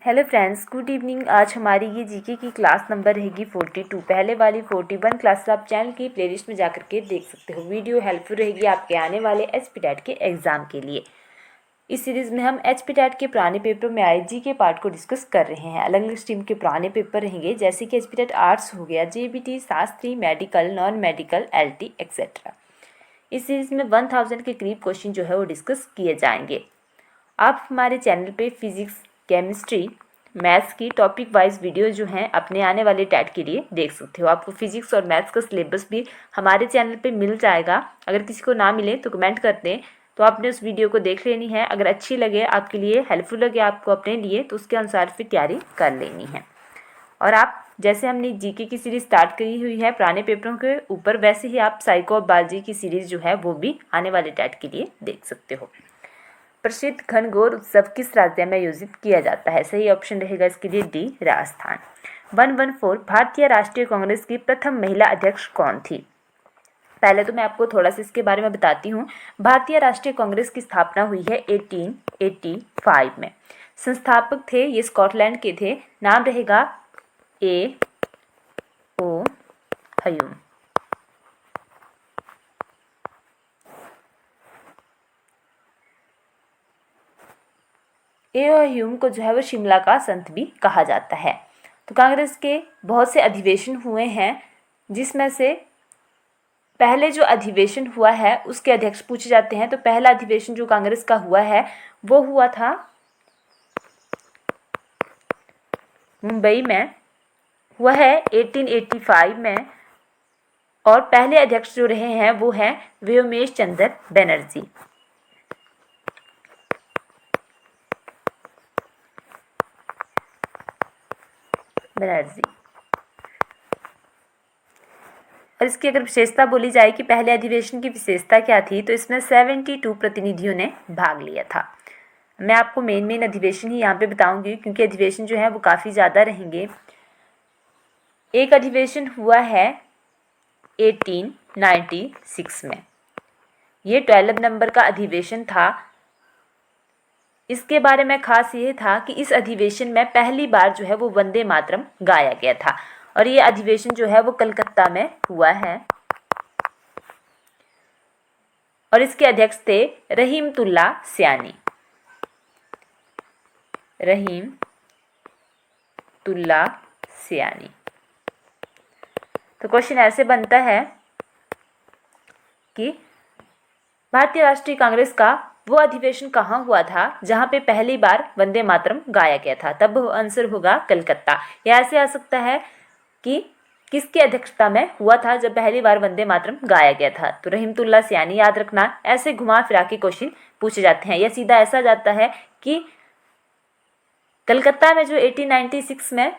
Hello friends, good evening. आज हमारी ये जीके की क्लास नंबर रहेगी 42। पहले वाली 41 क्लास आप चैनल की प्लेलिस्ट में जाकर के देख सकते हो। वीडियो हेल्पफुल रहेगी आपके आने वाले एचपीटेट के एग्ज़ाम के लिए। इस सीरीज़ में हम एचपीटेट के पुराने पेपर में आए जीके पार्ट को डिस्कस कर रहे हैं। अलग अलग स्ट्रीम के पुराने पेपर रहेंगे, जैसे कि एचपीटेट आर्ट्स हो गया, JBT, Shastri, medical, non medical, LT etcetera. इस सीरीज़ में 1000 के करीब क्वेश्चन जो है वो डिस्कस किए जाएंगे। आप हमारे चैनल पे फिजिक्स, केमिस्ट्री, मैथ्स की टॉपिक वाइज वीडियो जो हैं अपने आने वाले टैट के लिए देख सकते हो। आपको फिजिक्स और मैथ्स का सिलेबस भी हमारे चैनल पे मिल जाएगा। अगर किसी को ना मिले तो कमेंट कर दें, तो आपने उस वीडियो को देख लेनी है। अगर अच्छी लगे, आपके लिए हेल्पफुल लगे आपको अपने लिए, तो उसके अनुसार फिर तैयारी कर लेनी है। और आप जैसे हमने जीके की सीरीज़ स्टार्ट करी हुई है पुराने पेपरों के ऊपर, वैसे ही आप साइको और बायोलॉजी की सीरीज़ जो है वो भी आने वाले टैट के लिए देख सकते हो। प्रसिद्ध घनघोर उत्सव किस राज्य में आयोजित किया जाता है? सही ऑप्शन रहेगा इसके लिए डी, राजस्थान। 114 भारतीय राष्ट्रीय कांग्रेस की प्रथम महिला अध्यक्ष कौन थी? पहले तो मैं आपको थोड़ा सा इसके बारे में बताती हूँ। भारतीय राष्ट्रीय कांग्रेस की स्थापना हुई है 1885 में। संस्थापक थे ये स्कॉटलैंड के थे। नाम रहेगा ए ओ ह्यूम। ह्यूम को जो है वो शिमला का संत भी कहा जाता है। तो कांग्रेस के बहुत से अधिवेशन हुए हैं, जिसमें से पहले जो अधिवेशन हुआ है उसके अध्यक्ष पूछे जाते हैं। तो पहला अधिवेशन जो कांग्रेस का हुआ है वो हुआ था मुंबई में, हुआ है 1885 में। और पहले अध्यक्ष जो रहे हैं वो हैं व्योमेश चंद्र बनर्जी। और इसकी अगर विशेषता बोली जाए कि पहले अधिवेशन की विशेषता क्या थी, तो इसमें 72 प्रतिनिधियों ने भाग लिया था। मैं आपको मेन अधिवेशन ही यहाँ पे बताऊंगी, क्योंकि अधिवेशन जो है वो काफ़ी ज़्यादा रहेंगे। एक अधिवेशन हुआ है 1896 में, ये 12 नंबर का अधिवेशन था। इसके बारे में खास ये था कि इस अधिवेशन में पहली बार जो है वो वंदे मातरम गाया गया था। और ये अधिवेशन जो है वो कलकत्ता में हुआ है। और इसके अध्यक्ष थे रहीमतुल्ला सयानी। रहीमतुल्ला सयानी। तो क्वेश्चन ऐसे बनता है कि भारतीय राष्ट्रीय कांग्रेस का वो अधिवेशन कहाँ हुआ था जहाँ पे पहली बार वंदे मातरम गाया गया था? तब आंसर होगा कलकत्ता। या ऐसे आ सकता है कि किसकी अध्यक्षता में हुआ था जब पहली बार वंदे मातरम गाया गया था? तो रहीमतुल्ला सयानी। याद रखना, ऐसे घुमा फिरा के क्वेश्चन पूछे जाते हैं। या सीधा ऐसा जाता है कि कलकत्ता में जो 1896 में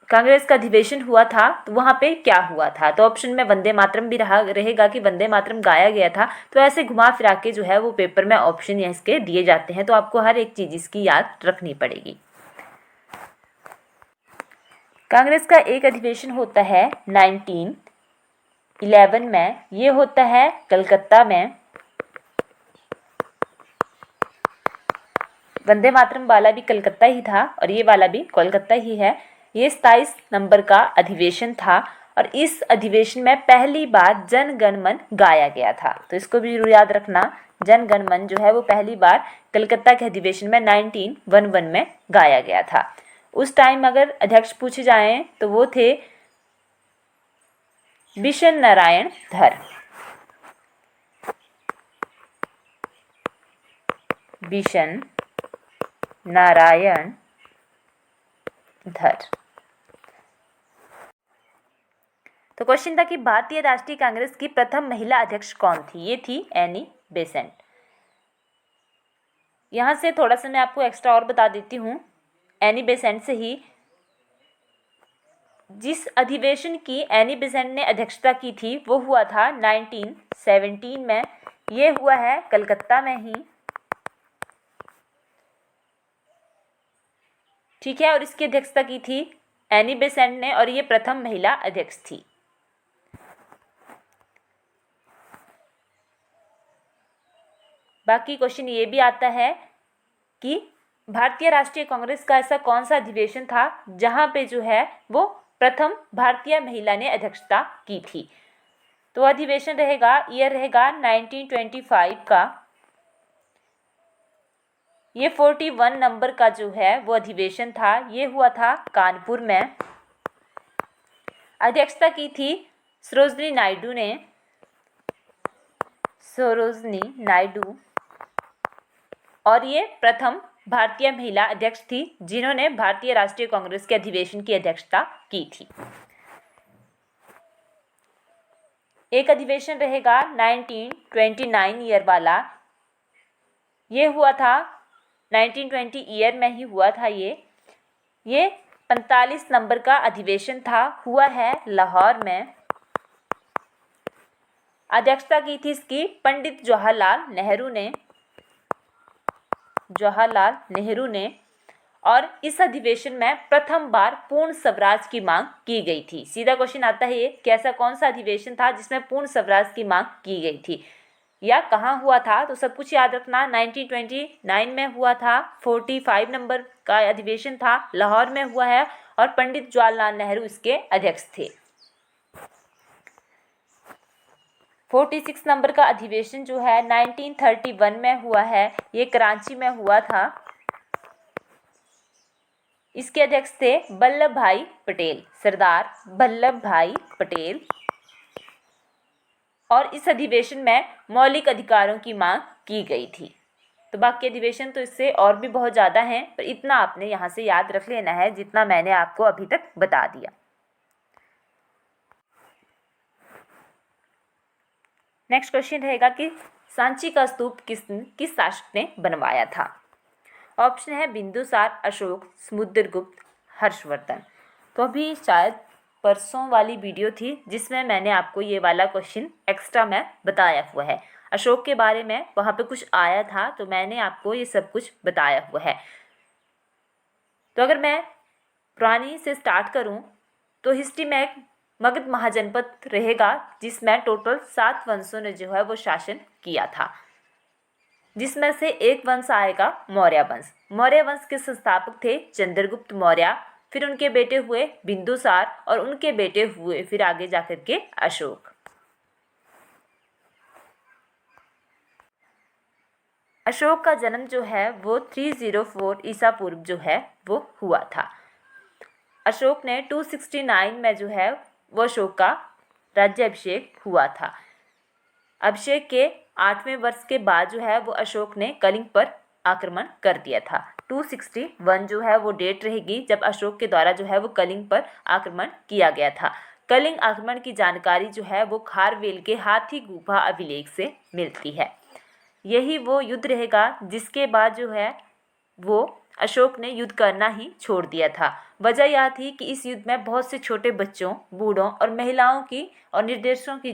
कांग्रेस का अधिवेशन हुआ था तो वहाँ पे क्या हुआ था? तो ऑप्शन में वंदे मातरम भी रहेगा कि वंदे मातरम गाया गया था। तो ऐसे घुमा फिरा के जो है वो पेपर में ऑप्शन या इसके दिए जाते हैं। तो आपको हर एक चीज़ इसकी याद रखनी पड़ेगी। कांग्रेस का एक अधिवेशन होता है 1911 में, ये होता है कलकत्ता में। वंदे मातरम वाला भी कलकत्ता ही था और ये वाला भी कोलकाता ही है। ये 27 नंबर का अधिवेशन था और इस अधिवेशन में पहली बार जन गण मन गाया गया था। तो इसको भी याद रखना, जन गण मन जो है वो पहली बार कलकत्ता के अधिवेशन में 1911 में गाया गया था। उस टाइम अगर अध्यक्ष पूछे जाएं तो वो थे बिशन नारायण धर। बिशन नारायण धर। तो क्वेश्चन था कि भारतीय राष्ट्रीय कांग्रेस की प्रथम महिला अध्यक्ष कौन थी? ये थी एनी बेसेंट। यहाँ से थोड़ा सा मैं आपको एक्स्ट्रा और बता देती हूँ। एनी बेसेंट से ही, जिस अधिवेशन की एनी बेसेंट ने अध्यक्षता की थी वो हुआ था 1917 में। ये हुआ है कलकत्ता में ही, ठीक है। और इसकी अध्यक्षता की थी एनी बेसेंट ने और ये प्रथम महिला अध्यक्ष थी। बाकी क्वेश्चन ये भी आता है कि भारतीय राष्ट्रीय कांग्रेस का ऐसा कौन सा अधिवेशन था जहां पे जो है वो प्रथम भारतीय महिला ने अध्यक्षता की थी? तो अधिवेशन रहेगा, ईयर रहेगा 1925 का। ये 41 नंबर का जो है वो अधिवेशन था, ये हुआ था कानपुर में। अध्यक्षता की थी सरोजनी नायडू और ये प्रथम भारतीय महिला अध्यक्ष थी जिन्होंने भारतीय राष्ट्रीय कांग्रेस के अधिवेशन की अध्यक्षता की थी। एक अधिवेशन रहेगा 1929 ईयर वाला, ये हुआ था 1920 ईयर में ही हुआ था। ये 45 नंबर का अधिवेशन था, हुआ है लाहौर में। अध्यक्षता की थी इसकी पंडित जवाहरलाल नेहरू ने और इस अधिवेशन में प्रथम बार पूर्ण स्वराज की मांग की गई थी। सीधा क्वेश्चन आता है ये कि ऐसा कौन सा अधिवेशन था जिसमें पूर्ण स्वराज की मांग की गई थी या कहाँ हुआ था? तो सब कुछ याद रखना। 1929 में हुआ था, 45 नंबर का अधिवेशन था, लाहौर में हुआ है और पंडित जवाहरलाल नेहरू इसके अध्यक्ष थे। 46 नंबर का अधिवेशन जो है 1931 में हुआ है, ये कराची में हुआ था। इसके अध्यक्ष थे वल्लभ भाई पटेल, सरदार वल्लभ भाई पटेल। और इस अधिवेशन में मौलिक अधिकारों की मांग की गई थी। तो बाकी अधिवेशन तो इससे और भी बहुत ज़्यादा हैं, पर इतना आपने यहाँ से याद रख लेना है जितना मैंने आपको अभी तक बता दिया। नेक्स्ट क्वेश्चन रहेगा कि सांची का स्तूप किस शासक ने बनवाया था? ऑप्शन है बिंदुसार, अशोक, समुद्रगुप्त, हर्षवर्धन। तो अभी शायद परसों वाली वीडियो थी जिसमें मैंने आपको ये वाला क्वेश्चन एक्स्ट्रा में बताया हुआ है। अशोक के बारे में वहाँ पे कुछ आया था तो मैंने आपको ये सब कुछ बताया हुआ है। तो अगर मैं पुरानी से स्टार्ट करूँ तो हिस्ट्री में एक मगध महाजनपद रहेगा जिसमें टोटल 7 वंशों ने जो है वो शासन किया था, जिसमें से एक वंश आएगा मौर्य वंश। मौर्य वंश के संस्थापक थे चंद्रगुप्त मौर्य, फिर उनके बेटे हुए बिंदुसार और उनके बेटे हुए फिर आगे जाकर के अशोक। अशोक का जन्म जो है वो 304 ईसा पूर्व जो है वो हुआ था। अशोक ने 269 में जो है वो अशोक का राज्याभिषेक हुआ था। अभिषेक के 8वें वर्ष के बाद जो है वो अशोक ने कलिंग पर आक्रमण कर दिया था। 261 जो है वो डेट रहेगी जब अशोक के द्वारा जो है वो कलिंग पर आक्रमण किया गया था। कलिंग आक्रमण की जानकारी जो है वो खारवेल के हाथी गुफा अभिलेख से मिलती है। यही वो युद्ध रहेगा जिसके बाद जो है वो अशोक ने युद्ध करना ही छोड़ दिया था। वजह यह थी कि इस युद्ध में बहुत से छोटे बच्चों, बूढ़ों और महिलाओं की और निर्दोषों की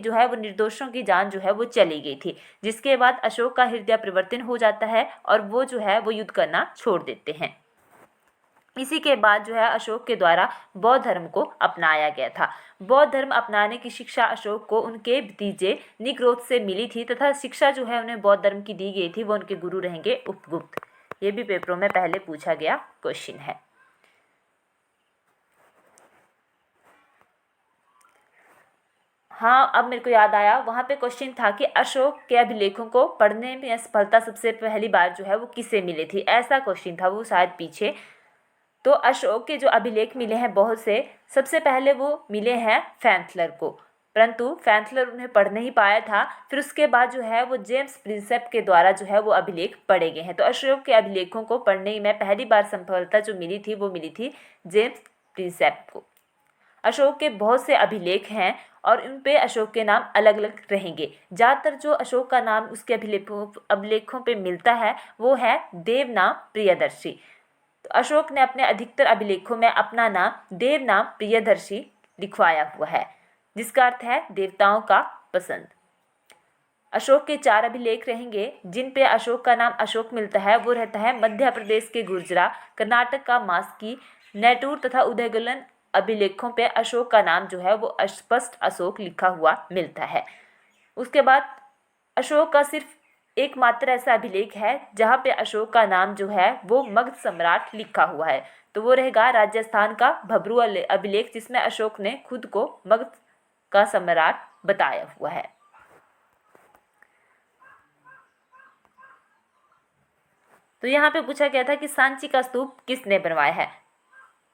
जान जो है वो चली गई थी, जिसके बाद अशोक का हृदय परिवर्तन हो जाता है और वो जो है वो युद्ध करना छोड़ देते हैं। इसी के बाद जो है अशोक के द्वारा बौद्ध धर्म को अपनाया गया था। बौद्ध धर्म अपनाने की शिक्षा अशोक को उनके भतीजे निग्रोध से मिली थी तथा शिक्षा जो है उन्हें बौद्ध धर्म की दी गई थी, वो उनके गुरु रहेंगे उपगुप्त। ये भी पेपरों में पहले पूछा गया क्वेश्चन है। हाँ, अब मेरे को याद आया, वहाँ पे क्वेश्चन था कि अशोक के अभिलेखों को पढ़ने में सफलता सबसे पहली बार जो है वो किसे मिली थी, ऐसा क्वेश्चन था वो शायद पीछे। तो अशोक के जो अभिलेख मिले हैं बहुत से, सबसे पहले वो मिले हैं फैंथलर को, परंतु फैंथलर उन्हें पढ़ नहीं पाया था। फिर उसके बाद जो है वो जेम्स प्रिंसेप के द्वारा जो है वो अभिलेख पढ़े गए हैं। तो अशोक के अभिलेखों को पढ़ने में पहली बार सफलता जो मिली थी वो मिली थी जेम्स प्रिंसेप को। अशोक के बहुत से अभिलेख हैं और उन पे अशोक के नाम अलग अलग रहेंगे। ज़्यादातर जो अशोक का नाम उसके अभिलेखों पे मिलता है वो है देवनाम प्रियदर्शी। तो अशोक ने अपने अधिकतर अभिलेखों में अपना नाम देवनाम प्रियदर्शी लिखवाया हुआ है, जिसका अर्थ है देवताओं का पसंद। अशोक के 4 अभिलेख रहेंगे जिन पे अशोक का नाम अशोक मिलता है। वो रहता है मध्य प्रदेश के गुर्जरा, कर्नाटक का मास्की, नेटूर तथा उदयगुलन अभिलेखों पे अशोक का नाम जो है वो स्पष्ट अशोक लिखा हुआ मिलता है। उसके बाद अशोक का सिर्फ एकमात्र ऐसा अभिलेख है जहाँ पे अशोक का नाम जो है वो मगध सम्राट लिखा हुआ है, तो वो रहेगा राजस्थान का भब्रू अभिलेख, जिसमें अशोक ने खुद को मगध का सम्राट बताया हुआ है। तो यहाँ पे पूछा गया था कि सांची का स्तूप किसने बनवाया है।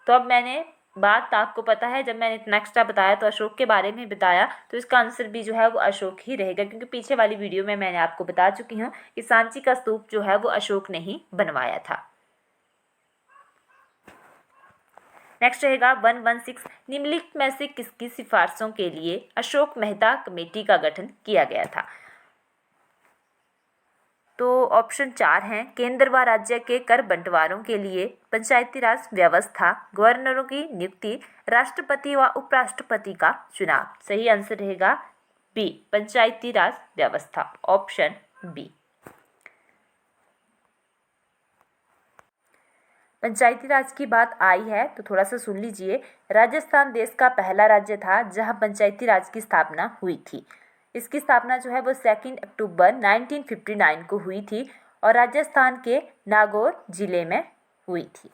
तो अब मैंने बात आपको पता है, जब मैंने इतना एक्स्ट्रा बताया तो अशोक के बारे में बताया, तो इसका आंसर भी जो है वो अशोक ही रहेगा, क्योंकि पीछे वाली वीडियो में मैंने आपको बता चुकी हूँ कि सांची का स्तूप जो है वो अशोक ने ही बनवाया था। नेक्स्ट रहेगा 116, निम्नलिखित में से किसकी सिफारिशों के लिए अशोक मेहता कमेटी का गठन किया गया था। तो ऑप्शन 4 हैं, केंद्र व राज्य के कर बंटवारों के लिए पंचायती राज व्यवस्था, गवर्नरों की नियुक्ति, राष्ट्रपति व उपराष्ट्रपति का चुनाव। सही आंसर रहेगा बी, पंचायती राज व्यवस्था, ऑप्शन बी। पंचायती राज की बात आई है तो थोड़ा सा सुन लीजिए। राजस्थान देश का पहला राज्य था जहां पंचायती राज की स्थापना हुई थी। इसकी स्थापना जो है वो 2 अक्टूबर 1959 को हुई थी और राजस्थान के नागौर जिले में हुई थी।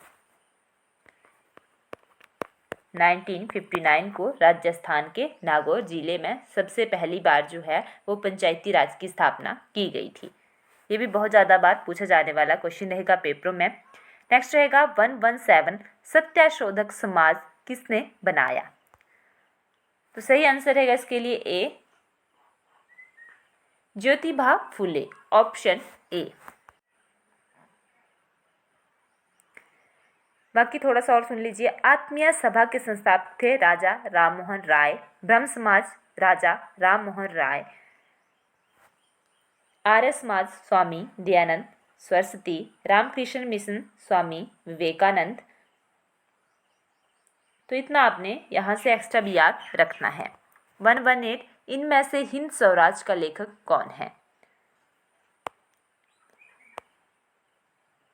1959 को राजस्थान के नागौर जिले में सबसे पहली बार जो है वो पंचायती राज की स्थापना की गई थी। ये भी बहुत ज़्यादा बार पूछा जाने वाला क्वेश्चन रहेगा पेपरों में। नेक्स्ट रहेगा 117, सत्याशोधक समाज किसने बनाया। तो सही आंसर रहेगा इसके लिए ए, ज्योतिबा फुले, ऑप्शन ए। बाकी थोड़ा सा और सुन लीजिए। आत्मीय सभा के संस्थापक थे राजा राममोहन राय, ब्रह्म समाज राजा राममोहन राय, आर्य समाज स्वामी दयानंद सरस्वती, रामकृष्ण मिशन स्वामी विवेकानंद। तो इतना आपने यहाँ से एक्स्ट्रा भी याद रखना है। 118, इनमें से हिंद स्वराज का लेखक कौन है।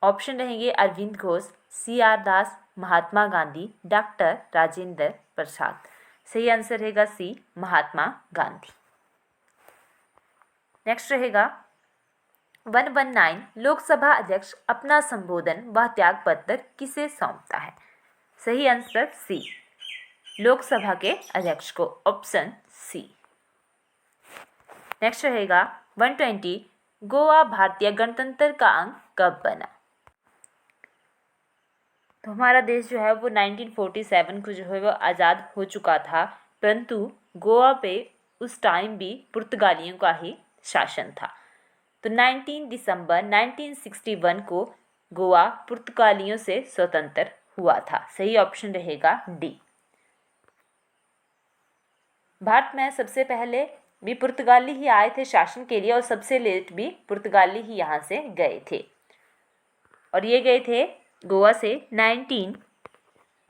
ऑप्शन रहेंगे अरविंद घोष, CR दास, महात्मा गांधी, डॉक्टर राजेंद्र प्रसाद। सही आंसर रहेगा सी, महात्मा गांधी। नेक्स्ट रहेगा 119, लोकसभा अध्यक्ष अपना संबोधन व त्याग पत्र किसे सौंपता है। सही आंसर सी, लोकसभा के अध्यक्ष को, ऑप्शन सी। नेक्स्ट रहेगा 120, गोवा भारतीय गणतंत्र का अंग कब बना। तो हमारा देश जो है वो 1947 को जो है वो आज़ाद हो चुका था, परंतु गोवा पे उस टाइम भी पुर्तगालियों का ही शासन था। तो 19 दिसंबर 1961 को गोवा पुर्तगालियों से स्वतंत्र हुआ था। सही ऑप्शन रहेगा डी। भारत में सबसे पहले भी पुर्तगाली ही आए थे शासन के लिए और सबसे लेट भी पुर्तगाली ही यहाँ से गए थे, और ये गए थे गोवा से 19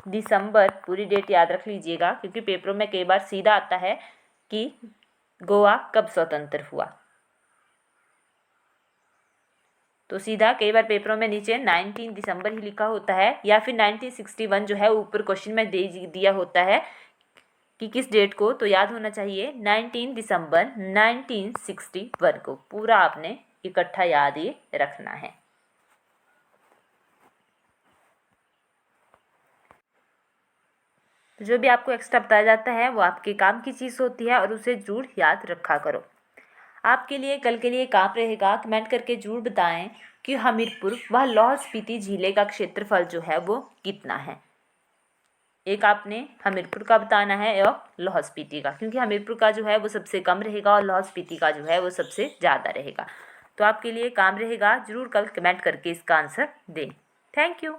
दिसंबर। पूरी डेट याद रख लीजिएगा, क्योंकि पेपरों में कई बार सीधा आता है कि गोवा कब स्वतंत्र हुआ, तो सीधा कई बार पेपरों में नीचे 19 दिसंबर ही लिखा होता है, या फिर 1961 जो है ऊपर क्वेश्चन में दे दिया होता है कि किस डेट को। तो याद होना चाहिए 19 दिसंबर 1961 को। पूरा आपने इकट्ठा याद ही रखना है। जो भी आपको एक्स्ट्रा बताया जाता है वो आपके काम की चीज़ होती है और उसे जरूर याद रखा करो। आपके लिए कल के लिए काम रहेगा, कमेंट करके जरूर बताएं कि हमीरपुर व लाहौल स्पीति जिले का क्षेत्रफल जो है वो कितना है। एक आपने हमीरपुर का बताना है और लाहौल स्पीति का, क्योंकि हमीरपुर का जो है वो सबसे कम रहेगा और लाहौल स्पीति का जो है वो सबसे ज़्यादा रहेगा। तो आपके लिए काम रहेगा, जरूर कल कमेंट करके इसका आंसर दें। Thank you.